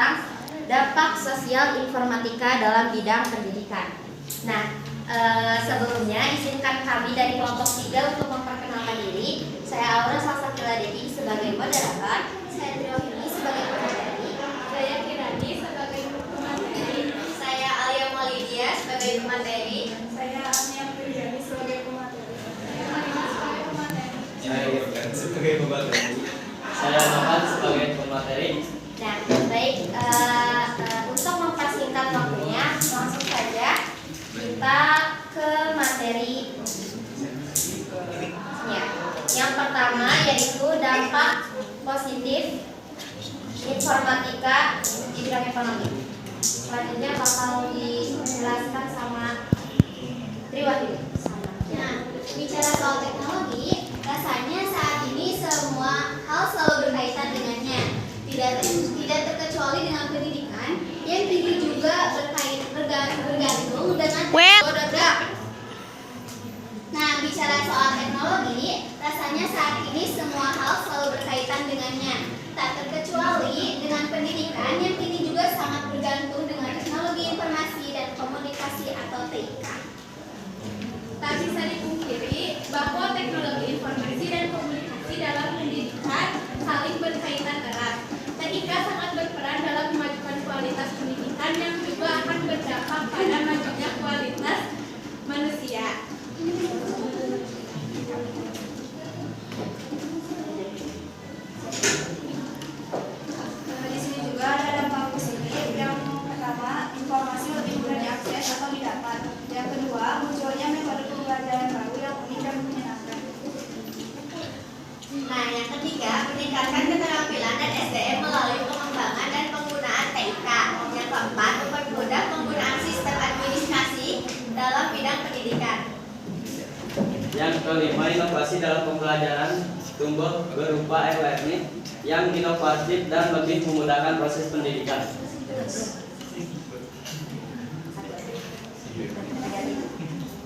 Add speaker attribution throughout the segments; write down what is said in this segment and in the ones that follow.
Speaker 1: tentang dampak sosial informatika dalam bidang pendidikan. Nah, sebelumnya izinkan kami dari kelompok 3 untuk memperkenalkan diri. Saya Aura Salsabila Dewi sebagai moderator, saya Triwahini sebagai pemateri, saya Kirani sebagai pemateri, saya Alia Maulidia sebagai pemateri, saya Ania Priani sebagai pemateri, saya Marina sebagai pemateri,
Speaker 2: saya Irfan sebagai pemateri,
Speaker 3: saya Novan sebagai pemateri.
Speaker 1: Nah, baik, untuk mempersingkat waktunya, langsung saja kita ke materi. Ya, yang pertama yaitu dampak positif informatika di bidang ekonomi. Selanjutnya bakal dijelaskan sama Triwahini.
Speaker 4: Nah, bicara soal teknologi, rasanya saat ini semua hal selalu berkaitan dengannya. Tidak terkecuali dengan pendidikan yang tinggi juga bergantung dengan teknologi. Nah, bicara soal teknologi, rasanya saat ini semua hal selalu berkaitan dengannya. Tak terkecuali dengan pendidikan yang kini juga sangat bergantung dengan teknologi informasi dan komunikasi atau TIK.
Speaker 5: Tak bisa dipungkiri bahwa teknologi informasi dan komunikasi dalam pendidikan saling berkaitan erat. TIK sangat berperan dalam memajukan kualitas pendidikan yang juga akan berdampak pada majunya kualitas manusia.
Speaker 1: Di sini juga ada dampak positif. Yang pertama, informasi lebih mudah diakses atau didapat. Yang kedua, munculnya metode pembelajaran baru yang unik dan menyenangkan.
Speaker 4: Nah, yang ketiga, meningkatkan keterampilan dan SDM melalui pengembangan dan penggunaan TIK. Yang keempat, mempermudah penggunaan sistem administrasi dalam bidang pendidikan.
Speaker 3: Yang kelima, inovasi dalam pembelajaran tumbuh berupa e-learning yang inovatif dan lebih memudahkan proses pendidikan.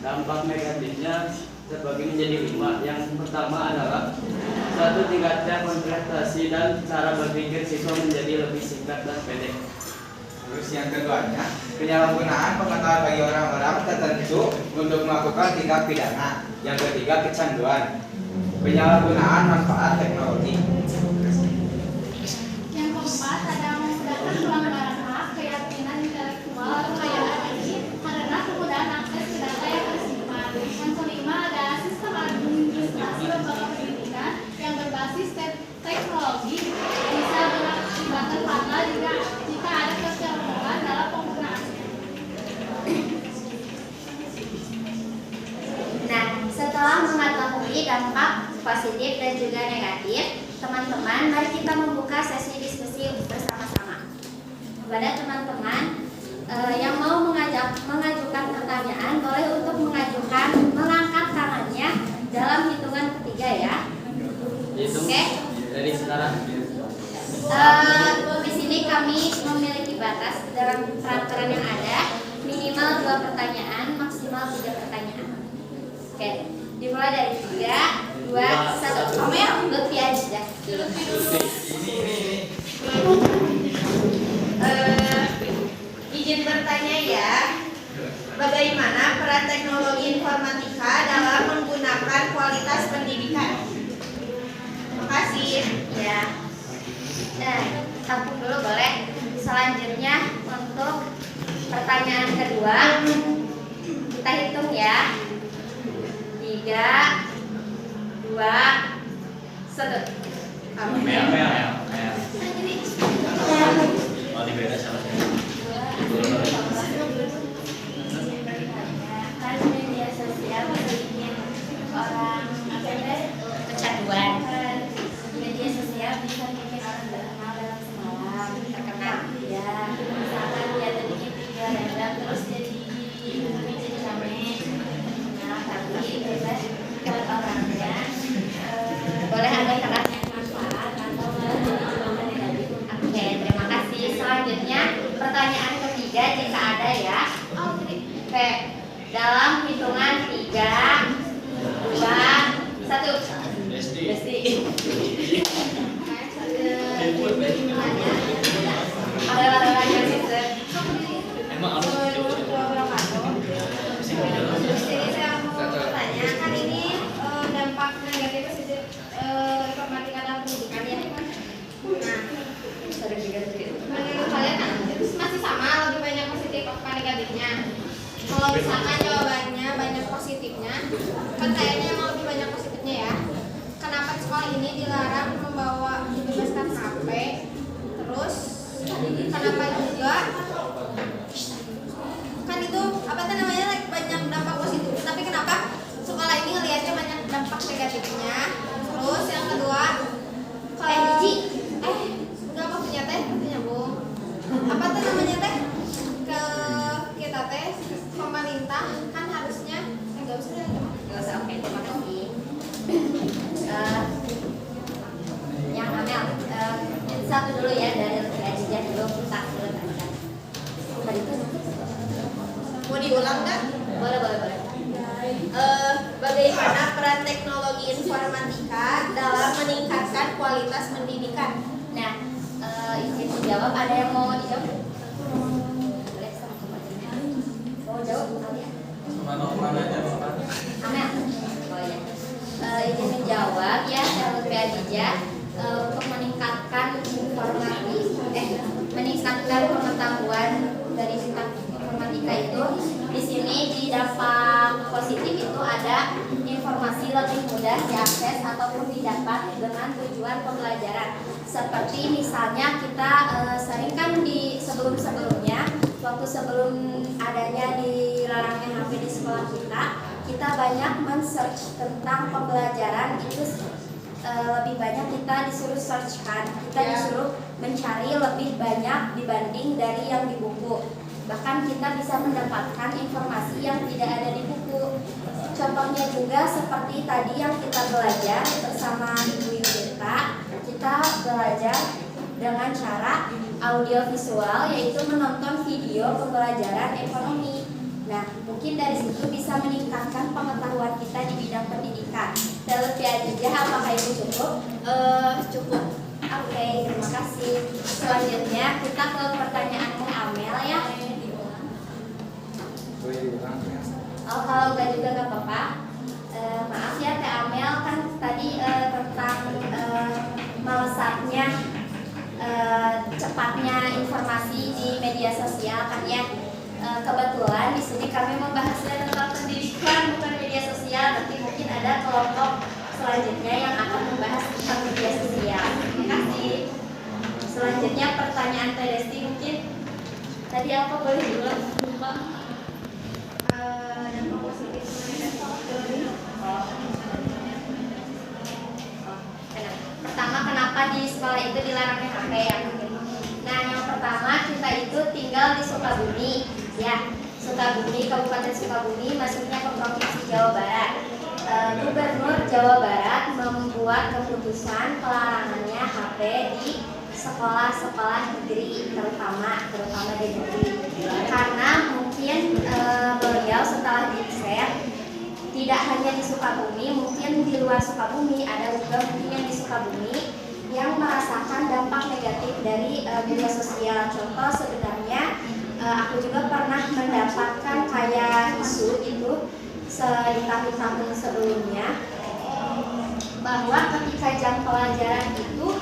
Speaker 3: Dampak negatifnya terbagi menjadi 5. Yang pertama adalah satu, tingkatnya konsentrasi dan cara berpikir siswa menjadi lebih singkat dan pendek.
Speaker 2: Terus yang keduanya, penyalahgunaan pengetahuan bagi orang-orang tertentu untuk melakukan tindak pidana. Yang ketiga, kecanduan, penyalahgunaan manfaat teknologi.
Speaker 5: Yang keempat, ada memudahkan pelanggaran hak, keyakinan intelektual, atau kekayaan ini karena kemudahan akses ke data yang tersimpan. Yang kelima, ada sistem administrasi lembaga pendidikan yang berbasis teknologi bisa berakibat fatal jika ada kecerobohan dalam penggunaannya.
Speaker 1: Nah, setelah mengetahui dampak positif dan juga negatif, teman-teman, mari kita membuka sesi diskusi bersama-sama. Kepada teman-teman yang mau mengajukan pertanyaan, boleh untuk mengangkat tangannya dalam hitungan ketiga ya. Oke.
Speaker 3: Dari sekarang.
Speaker 1: Di sini kami memiliki batas dalam peraturan yang ada, minimal 2 pertanyaan, maksimal 3 pertanyaan. Oke, dimulai dari 3, 2, 1. Kamu ya, Lutfi aja. Izin bertanya ya, bagaimana peran teknologi informatika dalam menggunakan kualitas pendidikan? Terima kasih ya. Nah, tampung dulu boleh. Selanjutnya untuk pertanyaan kedua, kita hitung ya. 3, 2, 1.
Speaker 3: Oh, dibeda sama saya.
Speaker 1: Kan media sosial bikin orang kecanduan. Media sosial bisa bikin orang terkenal dalam semalam, ya. Misalkan dia tadinya 3 random terus jadi rame. Nah, tapi bebas buat orangnya boleh ada kelasnya manfaat atau negatif. Oke, terima kasih. Selanjutnya pertanyaan ketiga jika ada ya. Oke, dalam hitungan 3, 2, 1. Besti. Ada
Speaker 4: Kalau misalkan jawabannya banyak positifnya, kan kayaknya emang lebih banyak positifnya ya. Kenapa di sekolah ini dilarang membawa dibebaskan HP? Terus kenapa juga? Kan itu apa tuh namanya banyak dampak positif. Tapi kenapa sekolah ini ngelihatnya banyak dampak negatifnya? Terus yang kedua, enggak maksudnya teh, katanya Bung. Apa tuh namanya teh? Ke kita teh pemerintah kan harusnya enggak usah.
Speaker 1: Oke, terima kasih. Yang Amel, satu dulu ya dari Khadijah dulu kita tanya. Tadi itu
Speaker 4: Mau diulang nggak?
Speaker 1: boleh.
Speaker 4: Bagaimana peran teknologi informatika dalam meningkatkan kualitas pendidikan?
Speaker 1: Nah, izin menjawab. Ada yang mau dijawab? Boleh sama kembali. Mau jawab? Alia? Amel. Oh ya. Izin menjawab ya, Sahabat Khadijah, untuk meningkatkan meningkatkan pengetahuan dari bidang informatika itu, di sini di dampak positif itu ada informasi lebih mudah diakses ataupun didapat dengan tujuan pembelajaran. Seperti misalnya kita sering kan di sebelumnya, waktu sebelum adanya dilarangnya HP di sekolah kita banyak men-search tentang pembelajaran itu. Lebih banyak kita disuruh search kan, kita disuruh mencari lebih banyak dibanding dari yang di buku. Bahkan kita bisa mendapatkan informasi yang tidak ada di buku. Contohnya juga seperti tadi yang kita belajar bersama Ibu Yudita, kita belajar dengan cara audiovisual, yaitu menonton video pembelajaran ekonomi. Nah, mungkin dari situ bisa meningkatkan pengetahuan kita di bidang pendidikan. Lebih Khadijah, apakah itu cukup?
Speaker 4: Cukup.
Speaker 1: Oke, terima kasih. Selanjutnya kita ke pertanyaanmu Amel ya. Oh, kalau enggak juga nggak apa-apa. Maaf ya Teh Amel, kan tadi tentang melesatnya cepatnya informasi di media sosial kan ya. Kebetulan di sini kami membahasnya tentang pendidikan, bukan media sosial. Nanti mungkin ada kelompok selanjutnya yang akan membahas tentang media sosial. Terima kasih. Selanjutnya pertanyaan Teh Desti, mungkin tadi apa boleh diulang? Lupa.
Speaker 4: Dampak positif
Speaker 1: Pertama, kenapa di sekolah itu dilarangnya HP ya? Nah, yang pertama kita itu tinggal di Sukabumi, ya. Sukabumi, Kabupaten Sukabumi, masuknya ke Provinsi Jawa Barat. Gubernur Jawa Barat membuat keputusan pelarangannya HP di sekolah-sekolah negeri, terutama di negeri. Karena mungkin beliau setelah di-share tidak hanya di Sukabumi, mungkin di luar Sukabumi ada juga mungkin yang di Sukabumi yang merasakan dampak negatif dari media sosial. Contoh sebenarnya aku juga pernah mendapatkan kayak isu itu di tahun-tahun sebelumnya, bahwa ketika jam pelajaran itu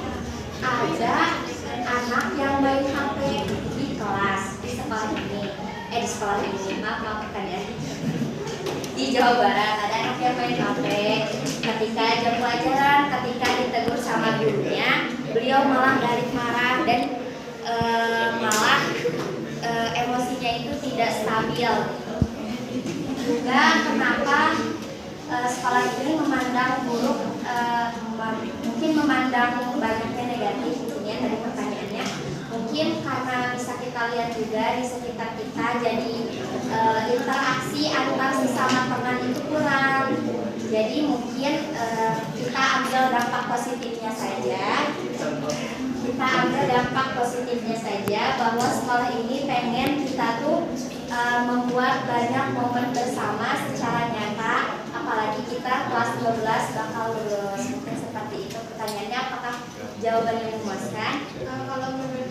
Speaker 1: ada anak yang main HP di kelas di sekolah ini, maafkan ya, di Jawa Barat ada anak yang main HP ketika jam pelajaran. Ketika ditegur sama gurunya, beliau malah balik marah dan malah emosinya itu tidak stabil. Juga kenapa sekolah ini memandang buruk, mungkin memandang banyaknya negatif gitu ya tadi pertanyaannya. Mungkin karena bisa kita lihat juga di sekitar kita, jadi interaksi antar sesama teman itu kurang. Jadi mungkin kita ambil dampak positifnya saja, bahwa sekolah ini pengen kita tuh membuat banyak momen bersama secara nyata, apalagi kita kelas 12 bakal lulus. Mungkin seperti itu pertanyaannya, apakah jawabannya memuaskan?
Speaker 4: Kalau menurut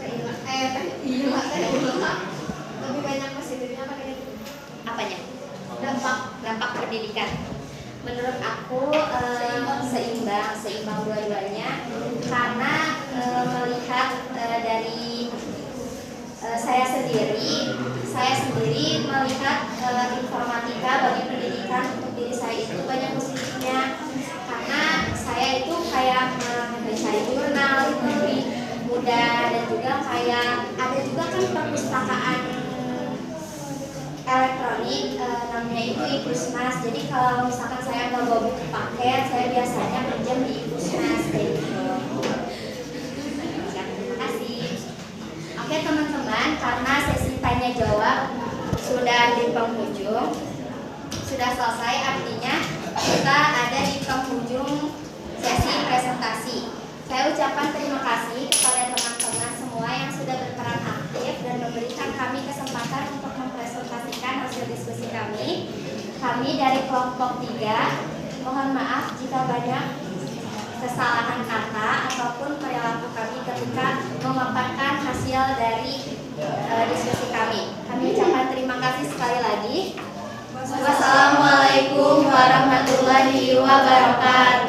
Speaker 4: lebih banyak positifnya apa negatifnya?
Speaker 1: Apanya? Dampak pendidikan. Menurut aku seimbang dua-duanya, karena melihat dari saya sendiri saya sendiri melihat informatika bagi pendidikan untuk diri saya itu banyak positifnya, karena saya itu kayak membaca jurnal itu lebih mudah, dan juga kayak ada juga kan perpustakaan elektronik namanya itu e-Pusnas. Jadi kalau misalkan saya nggak bawa buku paket, saya biasanya pinjam di e-Pusnas kayak gitu. Ya, terima kasih. Oke teman-teman, karena sesi tanya jawab sudah di penghujung, sudah selesai, artinya kita ada di penghujung sesi presentasi. Saya ucapkan terima kasih kepada teman-teman semua yang sudah berperan aktif dan memberikan kami kesempatan untuk mempresentasikan hasil diskusi kami. Kami dari kelompok 3, mohon maaf jika banyak kesalahan kata ataupun perilaku kami ketika memaparkan hasil dari diskusi kami. Kami ucapkan terima kasih sekali lagi. Wassalamualaikum warahmatullahi wabarakatuh.